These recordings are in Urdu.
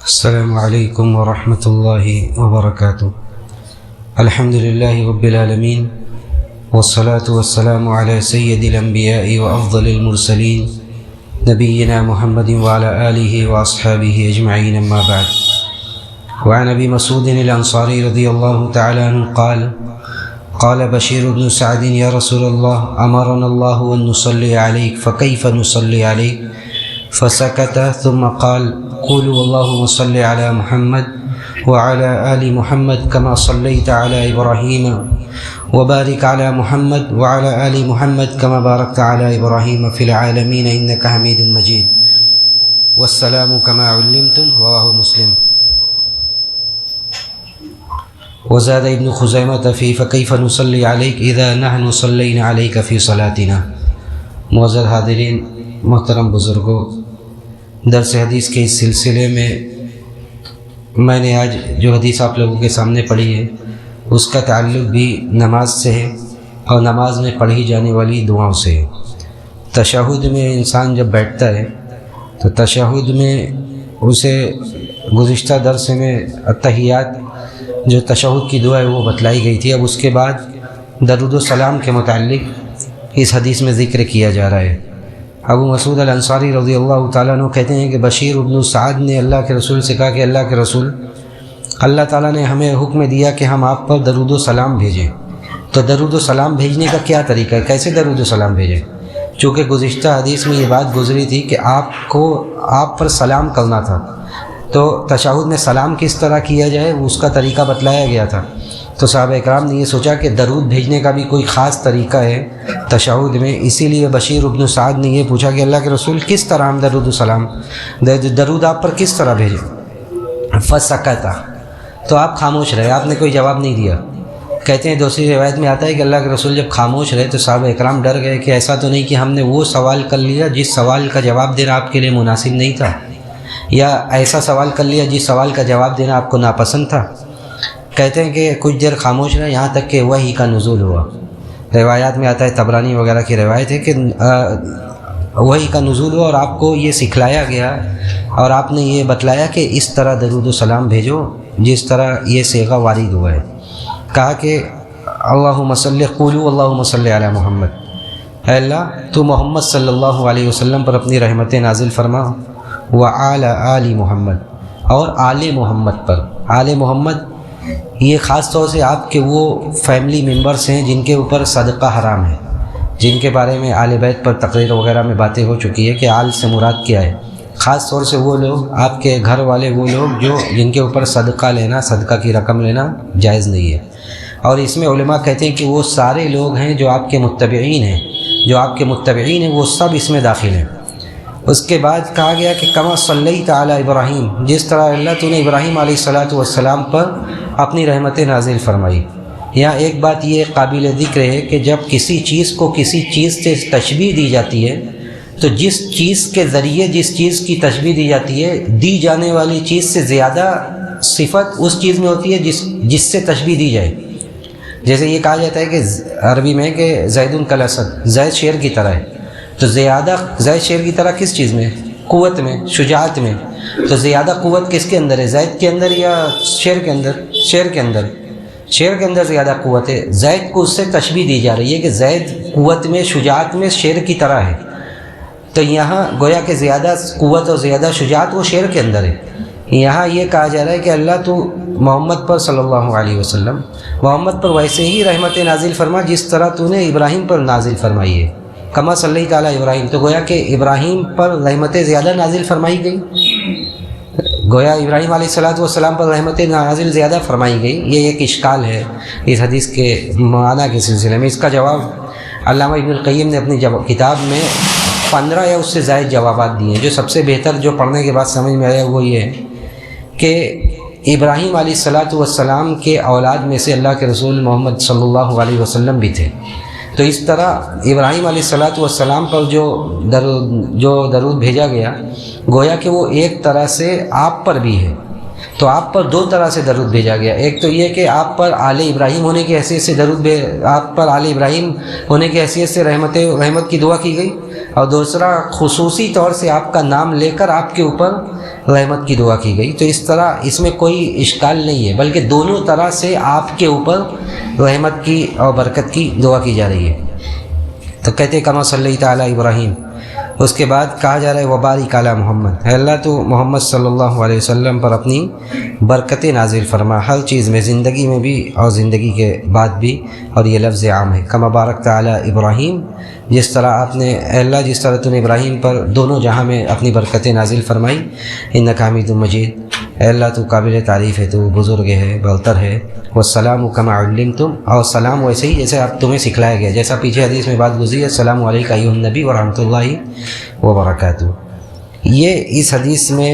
السلام علیکم ورحمۃ اللہ وبرکاتہ۔ الحمد للہ رب العالمین والصلاة والسلام علی سید الانبیاء وافضل المرسلین نبینا محمد وعلی آلہ واصحابہ اجمعین، اما بعد۔ وعن ابی مسعود الانصاری رضی اللہ تعالی عنہ قال قال بشیر بن سعد یا رسول اللہ امرنا اللہ ان نصلی علیک فکیف نصلی علیک؟ فسکت ثم قال قولوا اللهم صل على محمد وعلى آل محمد كما صليت على إبراهيم وبارك على محمد وعلى آل محمد كما باركت على إبراهيم في العالمين إنك حميد مجيد والسلام كما علمتم، رواه مسلم۔ وزاد ابن خزیمہ فی فکیف نصلی علیک اذا نحن صلینا علیک فی صلاتنا۔ معزز حاضرین، محترم بزرگوں، درس حدیث کے اس سلسلے میں نے آج جو حدیث آپ لوگوں کے سامنے پڑھی ہے اس کا تعلق بھی نماز سے ہے اور نماز میں پڑھی جانے والی دعاؤں سے ہے۔ تشہد میں انسان جب بیٹھتا ہے تو تشہد میں اسے گزشتہ درس میں التحیات جو تشہد کی دعا ہے وہ بتلائی گئی تھی۔ اب اس کے بعد درود و سلام کے متعلق اس حدیث میں ذکر کیا جا رہا ہے۔ ابو مسعود الانصاری رضی اللہ تعالیٰ عنہ کہتے ہیں کہ بشیر بن سعد نے اللہ کے رسول سے کہا کہ اللہ کے رسول، اللہ تعالیٰ نے ہمیں حکم دیا کہ ہم آپ پر درود و سلام بھیجیں، تو درود و سلام بھیجنے کا کیا طریقہ ہے، کیسے درود و سلام بھیجیں؟ چونکہ گزشتہ حدیث میں یہ بات گزری تھی کہ آپ پر سلام کرنا تھا، تو تشہد میں سلام کس طرح کیا جائے اس کا طریقہ بتلایا گیا تھا۔ تو صحابہ اکرام نے یہ سوچا کہ درود بھیجنے کا بھی کوئی خاص طریقہ ہے تشہد میں، اسی لیے بشیر بن سعد نے یہ پوچھا کہ اللہ کے رسول کس طرح ہم درود و سلام درود آپ پر کس طرح بھیجیں؟ فسکتا، تو آپ خاموش رہے، آپ نے کوئی جواب نہیں دیا۔ کہتے ہیں دوسری روایت میں آتا ہے کہ اللہ کے رسول جب خاموش رہے تو صحابہ اکرام ڈر گئے کہ ایسا تو نہیں کہ ہم نے وہ سوال کر لیا جس سوال کا جواب دینا آپ کے لیے مناسب نہیں تھا، یا ایسا سوال کر لیا جس سوال کا جواب دینا آپ کو ناپسند تھا۔ کہتے ہیں کہ کچھ دیر خاموش رہے یہاں تک کہ وحی کا نزول ہوا۔ روایات میں آتا ہے، طبرانی وغیرہ کی روایت ہے کہ وحی کا نزول ہوا اور آپ کو یہ سکھلایا گیا اور آپ نے یہ بتلایا کہ اس طرح درود و سلام بھیجو جس طرح یہ صیغہ وارد ہوا ہے۔ کہا کہ اللہم صلی قولوا اللہم صلی علی محمد، اے اللہ تو محمد صلی اللہ علیہ وسلم پر اپنی رحمتیں نازل فرما، وعلی آل محمد، اور آل محمد پر۔ آل محمد یہ خاص طور سے آپ کے وہ فیملی ممبرس ہیں جن کے اوپر صدقہ حرام ہے، جن کے بارے میں آل بیت پر تقریر وغیرہ میں باتیں ہو چکی ہے کہ آل سے مراد کیا ہے۔ خاص طور سے وہ لوگ، آپ کے گھر والے وہ لوگ جن کے اوپر صدقہ لینا، صدقہ کی رقم لینا جائز نہیں ہے۔ اور اس میں علماء کہتے ہیں کہ وہ سارے لوگ ہیں جو آپ کے متبعین ہیں، وہ سب اس میں داخل ہیں۔ اس کے بعد کہا گیا کہ کما صلیت علی ابراہیم، جس طرح اللہ تو نے ابراہیم علیہ الصلاۃ والسلام پر اپنی رحمت نازل فرمائی۔ یہاں ایک بات یہ قابل ذکر ہے کہ جب کسی چیز کو کسی چیز سے تشبیہ دی جاتی ہے تو جس چیز کے ذریعے جس چیز کی تشبیہ دی جاتی ہے، دی جانے والی چیز سے زیادہ صفت اس چیز میں ہوتی ہے جس سے تشبیہ دی جائے۔ جیسے یہ کہا جاتا ہے کہ عربی میں کہ زید کالاسد، زید شیر کی طرح ہے، تو زیادہ زید شیر کی طرح کس چیز میں؟ قوت میں، شجاعت میں۔ تو زیادہ قوت کس کے اندر ہے، زید کے اندر یا شیر کے اندر؟ شیر کے اندر زیادہ قوت ہے۔ زید کو اس سے تشبیہ دی جا رہی ہے کہ زید قوت میں، شجاعت میں شیر کی طرح ہے۔ تو یہاں گویا کہ زیادہ قوت اور زیادہ شجاعت وہ شیر کے اندر ہے۔ یہاں یہ کہا جا رہا ہے کہ اللہ تو محمد پر صلی اللہ علیہ وسلم، محمد پر ویسے ہی رحمت نازل فرما جس طرح تو نے ابراہیم پر نازل فرمائی ہے۔ کما صلی تعالیٰ ابراہیم، تو گویا کہ ابراہیم پر رحمتیں زیادہ نازل فرمائی گئی، گویا ابراہیم علیہ الصلاۃ والسلام پر رحمتیں نازل زیادہ فرمائی گئی۔ یہ ایک اشکال ہے اس حدیث کے معنی کے سلسلے میں۔ اس کا جواب علامہ ابن القیم نے اپنی کتاب میں 15 یا اس سے زائد جوابات دیے ہیں۔ جو سب سے بہتر جو پڑھنے کے بعد سمجھ میں آیا وہ یہ ہے کہ ابراہیم علیہ الصلاۃ والسلام کے اولاد میں سے اللہ کے رسول محمد صلی اللہ علیہ وسلم بھی تھے۔ تو اس طرح ابراہیم علیہ الصلاۃ والسلام پر جو درود بھیجا گیا، گویا کہ وہ ایک طرح سے آپ پر بھی ہے۔ تو آپ پر دو طرح سے درود بھیجا گیا۔ ایک تو یہ کہ آپ پر آل ابراہیم ہونے کی حیثیت سے آپ پر آل ابراہیم ہونے کی حیثیت سے رحمت کی دعا کی گئی، اور دوسرا خصوصی طور سے آپ کا نام لے کر آپ کے اوپر رحمت کی دعا کی گئی، تو اس طرح اس میں کوئی اشکال نہیں ہے، بلکہ دونوں طرح سے آپ کے اوپر رحمت کی اور برکت کی دعا کی جا رہی ہے۔ تو کہتے کما صلی تعالی ابراہیم، اس کے بعد کہا جا رہا ہے وبارک علی محمد، اے اللہ تو محمد صلی اللہ علیہ وسلم پر اپنی برکتیں نازل فرما، ہر چیز میں، زندگی میں بھی اور زندگی کے بعد بھی، اور یہ لفظ عام ہے۔ کما بارکت علی ابراہیم، جس طرح آپ نے، اے اللہ جس طرح تو نے ابراہیم پر دونوں جہاں میں اپنی برکتیں نازل فرمائی، انک حمید مجید، اے اللہ تو قابل تعریف ہے، تو بزرگ ہے، برتر ہے۔ والسلام کما علمتم، اور سلام ویسے ہی جیسے آپ تمہیں سکھلایا گیا، جیسا پیچھے حدیث میں بات گزری ہے، السلام علیکم ایھا النبی ورحمۃ اللہ وبرکاتہ۔ یہ اس حدیث میں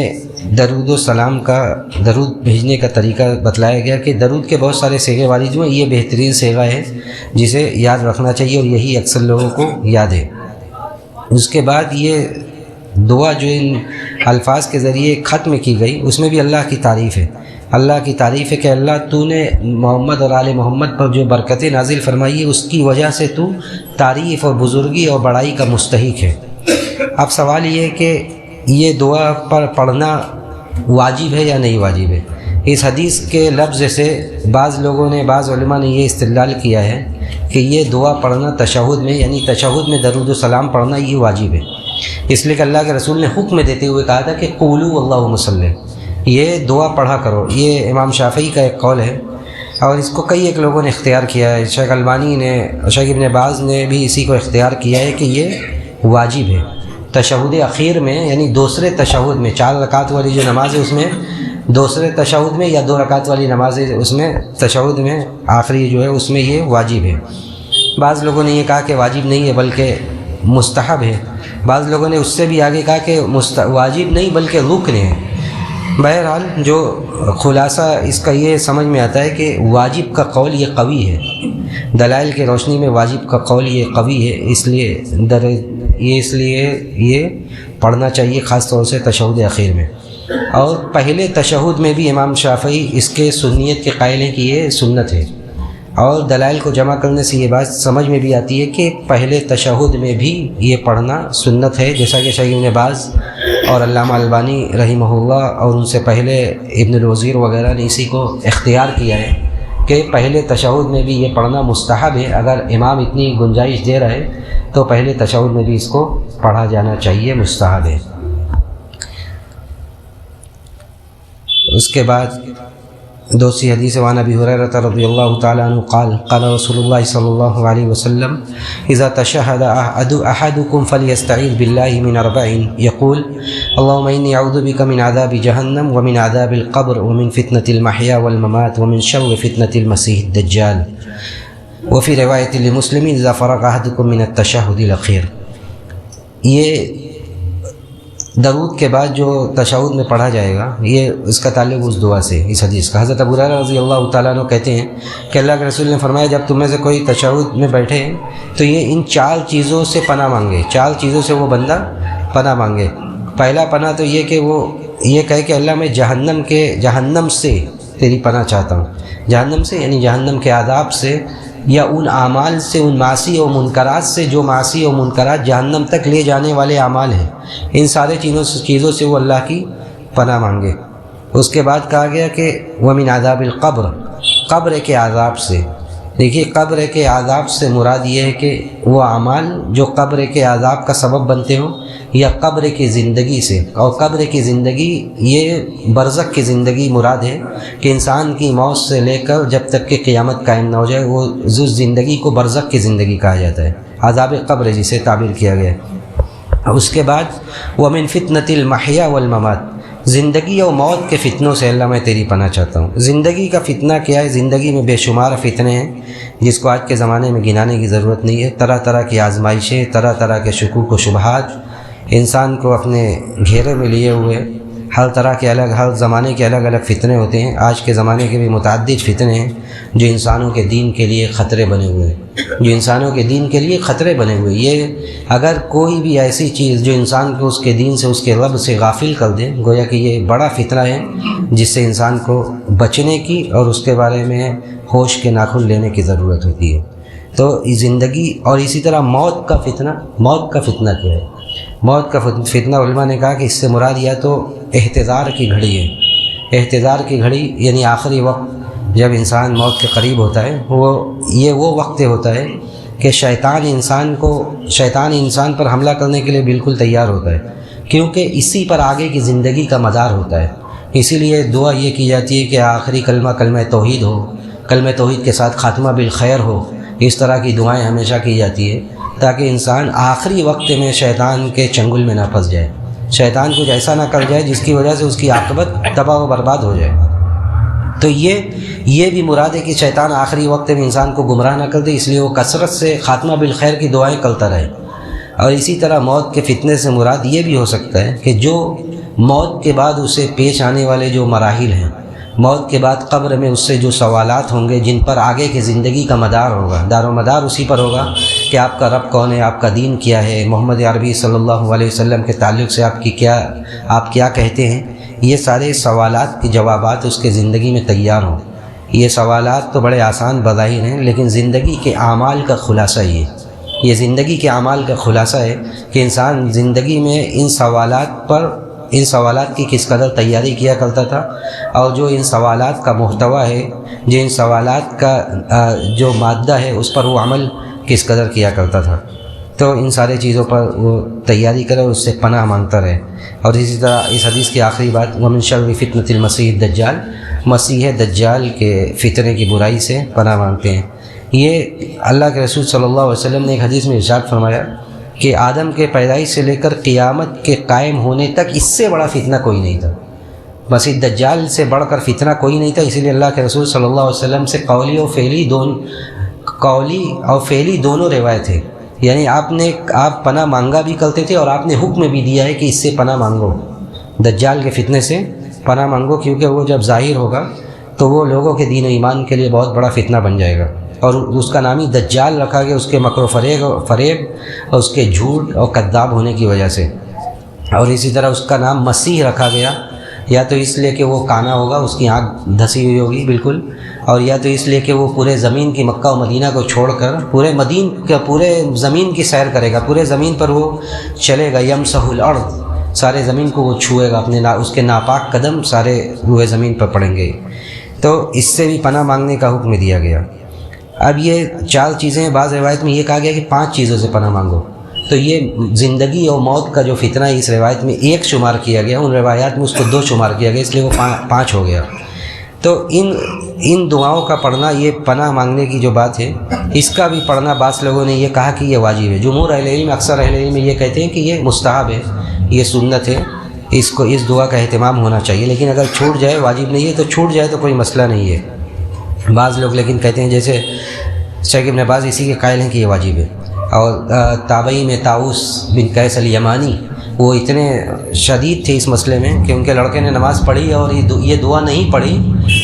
درود و سلام کا، درود بھیجنے کا طریقہ بتلایا گیا کہ درود کے بہت سارے صیغے والی جو ہیں، یہ بہترین صیغہ ہے جسے یاد رکھنا چاہیے، اور یہی اکثر لوگوں کو یاد ہے۔ اس کے بعد یہ دعا جو ان الفاظ کے ذریعے ختم کی گئی، اس میں بھی اللہ کی تعریف ہے، اللہ کی تعریف ہے کہ اللہ تو نے محمد اور آل محمد پر جو برکتیں نازل فرمائی ہے، اس کی وجہ سے تو تعریف اور بزرگی اور بڑائی کا مستحق ہے۔ اب سوال یہ ہے کہ یہ دعا پر پڑھنا واجب ہے یا نہیں واجب ہے؟ اس حدیث کے لفظ سے بعض لوگوں نے، بعض علماء نے یہ استدلال کیا ہے کہ یہ دعا پڑھنا تشہد میں، یعنی تشہد میں درود و سلام پڑھنا یہ واجب ہے، اس لیے کہ اللہ کے رسول نے حکم دیتے ہوئے کہا تھا کہ قولوا اللہم صلی، یہ دعا پڑھا کرو۔ یہ امام شافعی کا ایک قول ہے، اور اس کو کئی ایک لوگوں نے اختیار کیا ہے، شیخ البانی نے، شیخ ابن باز نے بھی اسی کو اختیار کیا ہے کہ یہ واجب ہے۔ تشہد اخیر میں، یعنی دوسرے تشہد میں، 4 رکعت والی جو نماز ہے اس میں دوسرے تشہد میں، یا 2 رکعت والی نماز ہے اس میں تشہد میں آخری جو ہے اس میں یہ واجب ہے۔ بعض لوگوں نے یہ کہا کہ واجب نہیں ہے بلکہ مستحب ہے، بعض لوگوں نے اس سے بھی آگے کہا کہ واجب نہیں بلکہ رکن ہے۔ بہرحال جو خلاصہ اس کا یہ سمجھ میں آتا ہے کہ واجب کا قول یہ قوی ہے، دلائل کے روشنی میں واجب کا قول یہ قوی ہے، اس لیے یہ پڑھنا چاہیے، خاص طور سے تشہد اخیر میں۔ اور پہلے تشہد میں بھی امام شافعی اس کے سنیت کے قائل ہیں کہ یہ سنت ہے، اور دلائل کو جمع کرنے سے یہ بات سمجھ میں بھی آتی ہے کہ پہلے تشہد میں بھی یہ پڑھنا سنت ہے، جیسا کہ شیخ ابن باز اور علامہ البانی رحمہ اللہ اور ان سے پہلے ابن الوزیر وغیرہ نے اسی کو اختیار کیا ہے کہ پہلے تشہد میں بھی یہ پڑھنا مستحب ہے۔ اگر امام اتنی گنجائش دے رہا ہے تو پہلے تشہد میں بھی اس کو پڑھا جانا چاہیے، مستحب ہے۔ اس کے بعد دوسری حدیث وعن ابی ہریرہ رضی اللہ تعالی عنہ قال قال رسول اللہ صلی اللہ علیہ وسلم اذا تشہد احدکم فلیستعیذ باللہ من 4 یقول اللہم انی اعوذ بک من عذاب جہنم ومن عذاب القبر ومن فتنة المحیا والممات ومن شر فتنة المسیح الدجال وفی روایت لمسلم اذا فرغ احدکم من التشہد الاخیر۔ یہ درود کے بعد جو تشہد میں پڑھا جائے گا، یہ اس کا تعلق اس دعا سے، اس حدیث کا۔ حضرت ابو ہریرہ رضی اللہ تعالیٰ عنہ کہتے ہیں کہ اللہ کے رسول نے فرمایا جب تم میں سے کوئی تشہد میں بیٹھے تو یہ ان 4 چیزوں سے پناہ مانگے، 4 چیزوں سے وہ بندہ پناہ مانگے۔ پہلا پناہ تو یہ کہ وہ یہ کہے کہ اللہ میں جہنم سے تیری پناہ چاہتا ہوں، جہنم سے یعنی جہنم کے عذاب سے، یا ان اعمال سے، ان معاصی و منکرات سے جو معاصی و منکرات جہنم تک لے جانے والے اعمال ہیں، ان سارے چیزوں سے وہ اللہ کی پناہ مانگے۔ اس کے بعد کہا گیا کہ ومن عذاب القبر، قبر کے عذاب سے۔ دیکھیے قبر کے عذاب سے مراد یہ ہے کہ وہ اعمال جو قبر کے عذاب کا سبب بنتے ہوں، یا قبر کی زندگی سے۔ اور قبر کی زندگی یہ برزخ کی زندگی مراد ہے کہ انسان کی موت سے لے کر جب تک کہ قیامت قائم نہ ہو جائے، وہ اس زندگی کو برزخ کی زندگی کہا جاتا ہے، عذاب قبر جسے تعبیر کیا گیا ہے۔ اس کے بعد ومن فتنة المحیا والممات، زندگی اور موت کے فتنوں سے اللہ میں تیری پناہ چاہتا ہوں۔ زندگی کا فتنہ کیا ہے؟ زندگی میں بے شمار فتنے ہیں جس کو آج کے زمانے میں گنانے کی ضرورت نہیں ہے۔ طرح طرح کی آزمائشیں، طرح طرح کے شکوک و شبہات انسان کو اپنے گھیرے میں لیے ہوئے، ہر طرح کے ہر زمانے کے الگ الگ فتنے ہوتے ہیں۔ آج کے زمانے کے بھی متعدد فتنے ہیں جو انسانوں کے دین کے لیے خطرے بنے ہوئے ہیں، یہ اگر کوئی بھی ایسی چیز جو انسان کو اس کے دین سے، اس کے رب سے غافل کر دے، گویا کہ یہ بڑا فتنہ ہے جس سے انسان کو بچنے کی اور اس کے بارے میں ہوش کے ناخن لینے کی ضرورت ہوتی ہے۔ تو زندگی اور اسی طرح موت کا فتنہ کیا ہے؟ موت کا فتنہ علماء نے کہا کہ اس سے مراد یا تو احتضار کی گھڑی ہے، احتضار کی گھڑی یعنی آخری وقت جب انسان موت کے قریب ہوتا ہے، وہ وقت ہوتا ہے کہ شیطان انسان پر حملہ کرنے کے لیے بالکل تیار ہوتا ہے، کیونکہ اسی پر آگے کی زندگی کا مدار ہوتا ہے۔ اسی لیے دعا یہ کی جاتی ہے کہ آخری کلمہ توحید ہو، کلمہ توحید کے ساتھ خاتمہ بالخیر ہو۔ اس طرح کی دعائیں ہمیشہ کی جاتی ہے تاکہ انسان آخری وقت میں شیطان کے چنگل میں نہ پھنس جائے، شیطان کچھ ایسا نہ کر جائے جس کی وجہ سے اس کی عاقبت تباہ و برباد ہو جائے۔ تو یہ بھی مراد ہے کہ شیطان آخری وقت میں انسان کو گمراہ نہ کر دے، اس لیے وہ کثرت سے خاتمہ بالخیر کی دعائیں کرتا رہے۔ اور اسی طرح موت کے فتنے سے مراد یہ بھی ہو سکتا ہے کہ جو موت کے بعد اسے پیش آنے والے جو مراحل ہیں، موت کے بعد قبر میں اس سے جو سوالات ہوں گے جن پر آگے کی زندگی کا مدار ہوگا، دار و مدار اسی پر ہوگا کہ آپ کا رب کون ہے، آپ کا دین کیا ہے، محمد عربی صلی اللہ علیہ وسلم کے تعلق سے آپ کیا کہتے ہیں، یہ سارے سوالات کے جوابات اس کے زندگی میں تیار ہوں۔ یہ سوالات تو بڑے آسان بظاہر ہیں، لیکن زندگی کے اعمال کا خلاصہ یہ زندگی کے اعمال کا خلاصہ ہے کہ انسان زندگی میں ان سوالات کی کس قدر تیاری کیا کرتا تھا، اور جو ان سوالات کا محتوا ہے، جو ان سوالات کا جو مادہ ہے، اس پر وہ عمل کس قدر کیا کرتا تھا۔ تو ان سارے چیزوں پر وہ تیاری کرے اور اس سے پناہ مانگتا رہے۔ اور اسی طرح اس حدیث کی آخری بات، وَمِن شَرِّ فِتْنَةِ الْمَسِيحِ الدَّجَّالِ، مسیح دجال کے فتنے کی برائی سے پناہ مانگتے ہیں۔ یہ اللہ کے رسول صلی اللہ علیہ وسلم نے ایک حدیث میں ارشاد فرمایا کہ آدم کے پیدائش سے لے کر قیامت کے قائم ہونے تک اس سے بڑا فتنہ کوئی نہیں تھا، مسیح دجال سے بڑھ کر فتنہ کوئی نہیں تھا۔ اسی لیے اللہ کے رسول صلی اللہ علیہ وسلم سے قولی اور فعلی دونوں روایت ہے، یعنی آپ پناہ مانگا بھی کرتے تھے اور آپ نے حکم بھی دیا ہے کہ اس سے پناہ مانگو، دجال کے فتنے سے پناہ مانگو، کیونکہ وہ جب ظاہر ہوگا تو وہ لوگوں کے دین و ایمان کے لیے بہت بڑا فتنہ بن جائے گا۔ اور اس کا نام ہی دجال رکھا گیا اس کے مکر و فریب اور اس کے جھوٹ اور کذاب ہونے کی وجہ سے۔ اور اسی طرح اس کا نام مسیح رکھا گیا، یا تو اس لیے کہ وہ کانا ہوگا، اس کی آنکھ دھسی ہوئی ہوگی بالکل، اور یا تو اس لیے کہ وہ پورے زمین کی مکہ و مدینہ کو چھوڑ کر پورے زمین کی سیر کرے گا، پورے زمین پر وہ چلے گا، یمسح الارض، سارے زمین کو وہ چھوئے گا، اس کے ناپاک قدم سارے روئے زمین پر پڑیں گے۔ تو اس سے بھی پناہ مانگنے کا حکم دیا گیا۔ اب یہ 4 چیزیں، بعض روایت میں یہ کہا گیا کہ 5 چیزوں سے پناہ مانگو، تو یہ زندگی اور موت کا جو فتنہ ہے اس روایت میں 1 شمار کیا گیا، ان روایات میں اس کو 2 شمار کیا گیا، اس لیے وہ 5 ہو گیا۔ تو ان دعاؤں کا پڑھنا، یہ پناہ مانگنے کی جو بات ہے، اس کا بھی پڑھنا بعض لوگوں نے یہ کہا کہ یہ واجب ہے۔ جمہور اہل علم، اکثر اہل علم یہ کہتے ہیں کہ یہ مستحب ہے، یہ سنت ہے، اس دعا کا اہتمام ہونا چاہیے، لیکن اگر چھوٹ جائے، واجب نہیں ہے تو چھوٹ جائے تو کوئی مسئلہ نہیں ہے۔ بعض لوگ لیکن کہتے ہیں، جیسے شیخ ابن باز اسی کے قائل ہیں کہ یہ واجب ہے۔ اور تابعی میں طاؤس بن قیس الیمانی، وہ اتنے شدید تھے اس مسئلے میں کہ ان کے لڑکے نے نماز پڑھی اور یہ دعا نہیں پڑھی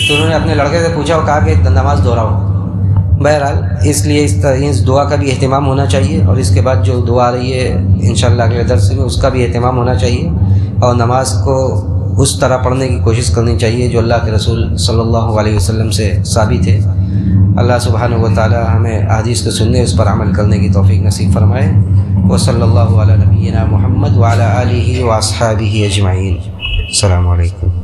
تو انہوں نے اپنے لڑکے سے پوچھا اور کہا کہ نماز دہراؤ۔ بہرحال اس لیے اس دعا کا بھی اہتمام ہونا چاہیے، اور اس کے بعد جو دعا آ رہی ہے انشاءاللہ اگلے درس میں، اس کا بھی اہتمام ہونا چاہیے، اور نماز کو اس طرح پڑھنے کی کوشش کرنی چاہیے جو اللہ کے رسول صلی اللہ علیہ وسلم سے ثابت ہے۔ اللہ سبحانہ و تعالی ہمیں احادیث کو سننے، اس پر عمل کرنے کی توفیق نصیب فرمائے۔ وصلی اللہ علی نبینا محمد وعلی آلہ واصحابہ اجمعین۔ السلام علیکم۔